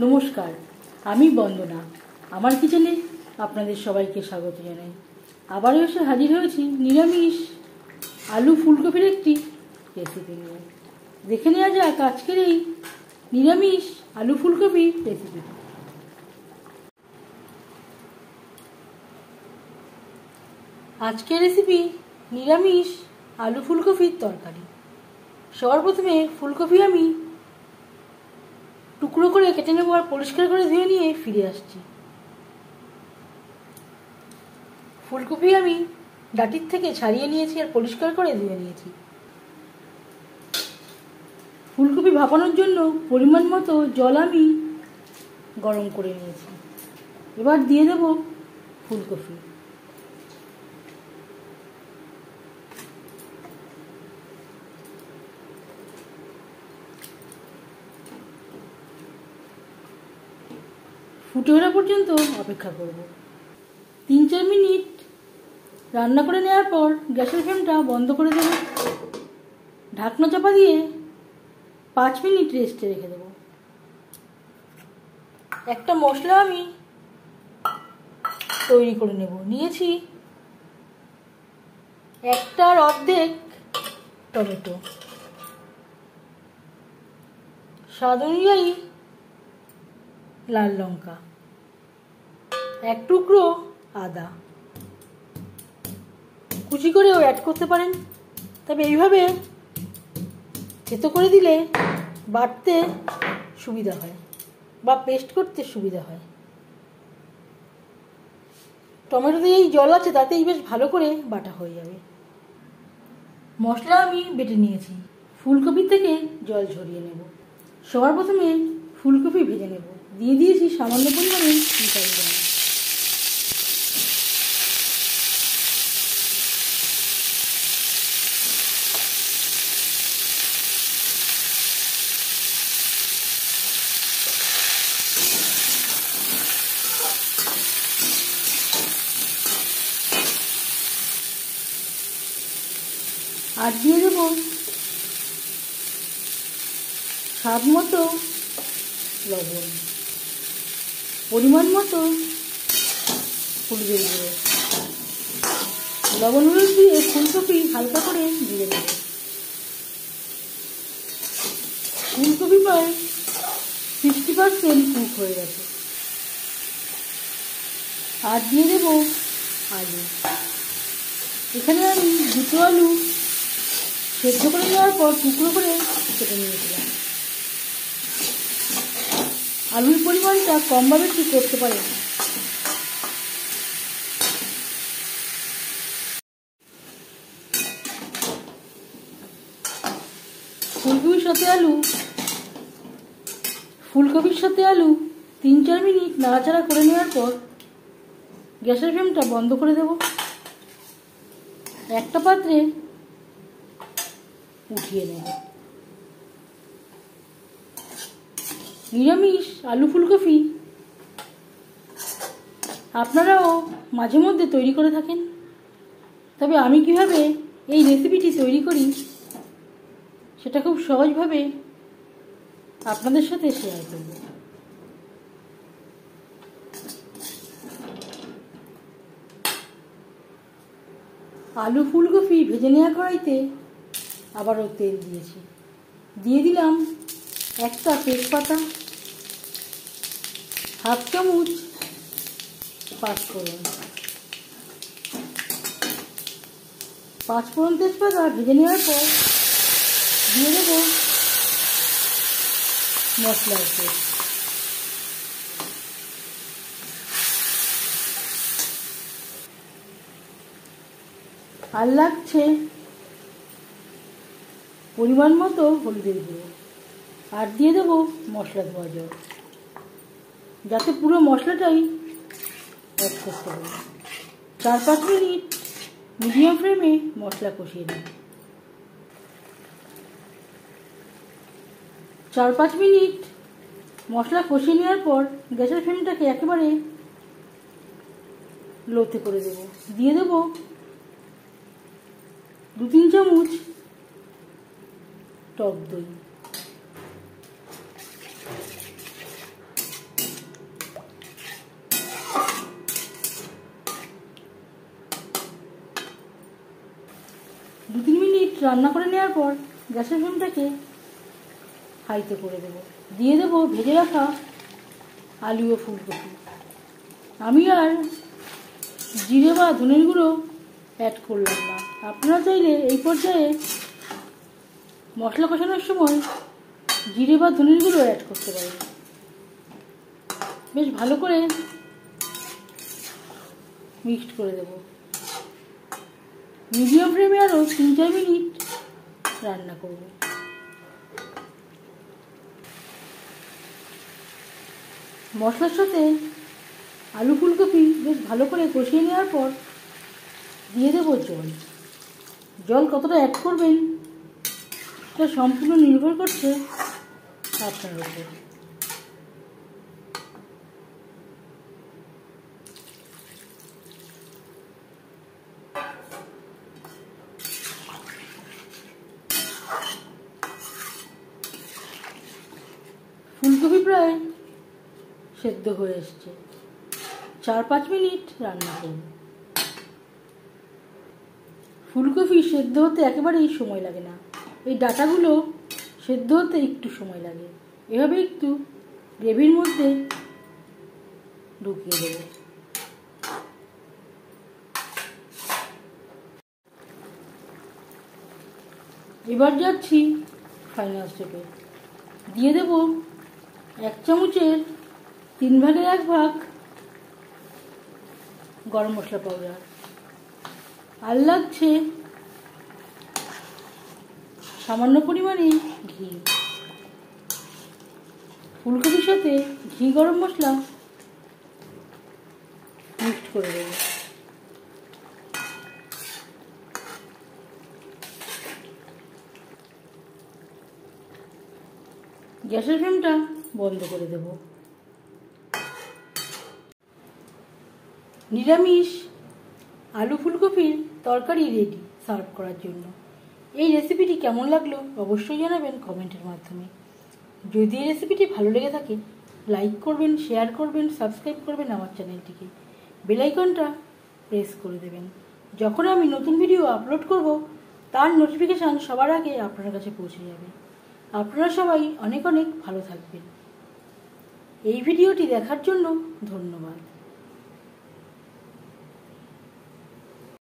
নমস্কার, আমি বন্দনা। আমার কিচেনে আপনাদের সবাইকে স্বাগত জানাই। আবারও এসে হাজির হয়েছি নিরামিষ আলু ফুলকপির একটি রেসিপি নিয়ে। দেখে নেওয়া যাক আজকের এই নিরামিষ আলু ফুলকপির রেসিপি। আজকের রেসিপি নিরামিষ আলু ফুলকপির তরকারি। সবার প্রথমে ফুলকপি আমি টুকরো করে কেটে নেবো আর পরিষ্কার করে ধুয়ে নিয়ে ফিরে আসছি। ফুলকপি আমি ডাটির থেকে ছাড়িয়ে নিয়েছি আর পরিষ্কার করে ধুয়ে নিয়েছি। ফুলকপি ভাপানোর জন্য পরিমাণ মতো জল আমি গরম করে নিয়েছি। এবার দিয়ে দেব ফুলকপি। ফুটে ওঠা পর্যন্ত অপেক্ষা করব। 3-4 মিনিট রান্না করে নেওয়ার পর গ্যাসের ফ্লেমটা বন্ধ করে দেব। ঢাকনা চাপা দিয়ে 5 মিনিট রেস্টে রেখে দেব। একটা মশলা আমি তৈরি করে নেব। নিয়েছি 1টার অর্ধেক টমেটো, স্বাদ অনুযায়ী লাল লঙ্কা, 1 টুকরো আদা কুচি করেও অ্যাড করতে পারেন, তবে এইভাবে থেতো করে দিলে বাটতে সুবিধা হয় বা পেস্ট করতে সুবিধা হয়। টমেটোতে এই জল আছে, তাতেই বেশ ভালো করে বাটা হয়ে যাবে। মশলা আমি বেটে নিয়েছি। ফুলকপি থেকে জল ঝরিয়ে নেব। সবার প্রথমে ফুলকপি ভেজে নেব। দিয়ে দিয়েছি সামান্য পরিমাণে মিঠাই দানা। আর দিয়ে দেব স্বাদ মতো লবণ, পরিমাণ মতো হলুদের গুঁড়ো। লবণ হলুদ দিয়ে ফুলকপি হালকা করে ভেজে দেব। ফুলকপি প্রায় 60% কুক হয়ে গেছে। আর দিয়ে দেব আলু। এখানে আমি 2টো আলু সেদ্ধ করে নেওয়ার পর টুকরো করে কেটে নিয়েছিলাম। আলুর পরিমাণটা কম বা বেশি করতে পারেন। ফুলকপির সাথে আলু 3-4 মিনিট নাড়াচাড়া করে নেওয়ার পর গ্যাসের ফ্লেমটা বন্ধ করে দেব। একটা পাত্রে উঠিয়ে নেব। নিরামিষ আলু ফুলকপি আপনারাও মাঝে মধ্যে তৈরি করে থাকেন, তবে আমি কিভাবে এই রেসিপিটি তৈরি করি সেটা খুব সহজভাবে আপনাদের সাথে শেয়ার করব। আলু ফুলকপি ভেজে নেওয়া কড়াইতে আবারও তেল দিয়েছি। দিয়ে দিলাম একটা তেজপাতা, 1/2 চামচ পাঁচফোড়ন। পাঁচফোড়ন তেজপাতা ভেজে নেওয়ার পর দিয়ে দেব মশলার পেস্ট। আর লাগছে পরিমাণ মতো হলুদের গুঁড়ো। আর দিয়ে দেবো মশলা ধোয়া জল, যাতে পুরো মশলাটাই অ্যাড করতে হবে। 4-5 মিনিট মিডিয়াম ফ্লেমে মশলা কষিয়ে নিই। 4-5 মিনিট মশলা কষিয়ে নেওয়ার পর গ্যাসের ফ্লেমটাকে একেবারে লোতে করে দেব। দিয়ে দেব 2-3 চামচ টক দই। রান্না করে নেওয়ার পর গ্যাসের ফ্লেমটাকে হাইতে করে দেবো। দিয়ে দেবো ভেজে রাখা আলু ও ফুলকপি। আমি আর জিরে বা ধনের গুঁড়ো অ্যাড করলাম না। আপনারা চাইলে এই পর্যায়ে মশলা কষানোর সময় জিরে বা ধনের গুঁড়ো অ্যাড করতে পারেন। বেশ ভালো করে মিক্সড করে দেব। মিডিয়াম ফ্লেমে আরও 3-4 মিনিট রান্না করব। মশলার সাথে আলু ফুলকপি বেশ ভালো করে কষিয়ে নেওয়ার পর দিয়ে দেবো জল। জল কতটা অ্যাড করবেন এটা সম্পূর্ণ নির্ভর করছে আপনার উপর। ফুলকপি প্রায় সেদ্ধ হয়ে এসছে। 4-5 মিনিট রান্না করব। ফুলকপি সেদ্ধ হতে একেবারেই সময় লাগে না, এই ডাঁটাগুলো সেদ্ধ হতে একটু সময় লাগে। এভাবে একটু গ্রেভির মধ্যে ঢুকিয়ে দেব। এবার যাচ্ছি ফাইনাল স্টেপে। দিয়ে দেব 1 চামচের 3 ভাগের 1 ভাগ গরম মশলা পাউডার। আর লাগছে সামান্য পরিমাণে ঘি। ফুলকপির সাথে ঘি গরম মশলা মিক্সড করে দেব। গ্যাসের ফ্লেমটা বন্ধ করে দেব। নিরামিষ আলু ফুলকপির তরকারি রেডি সার্ভ করার জন্য। এই রেসিপিটি কেমন লাগলো অবশ্যই জানাবেন কমেন্টের মাধ্যমে। যদি এই রেসিপিটি ভালো লেগে থাকে লাইক করবেন, শেয়ার করবেন, সাবস্ক্রাইব করবেন আমার চ্যানেলটিকে। বেল আইকনটা প্রেস করে দেবেন। যখন আমি নতুন ভিডিও আপলোড করব তার নোটিফিকেশান সবার আগে আপনার কাছে পৌঁছে যাবে। আপনারা সবাই অনেক অনেক ভালো থাকবেন। এই ভিডিওটি দেখার জন্য ধন্যবাদ।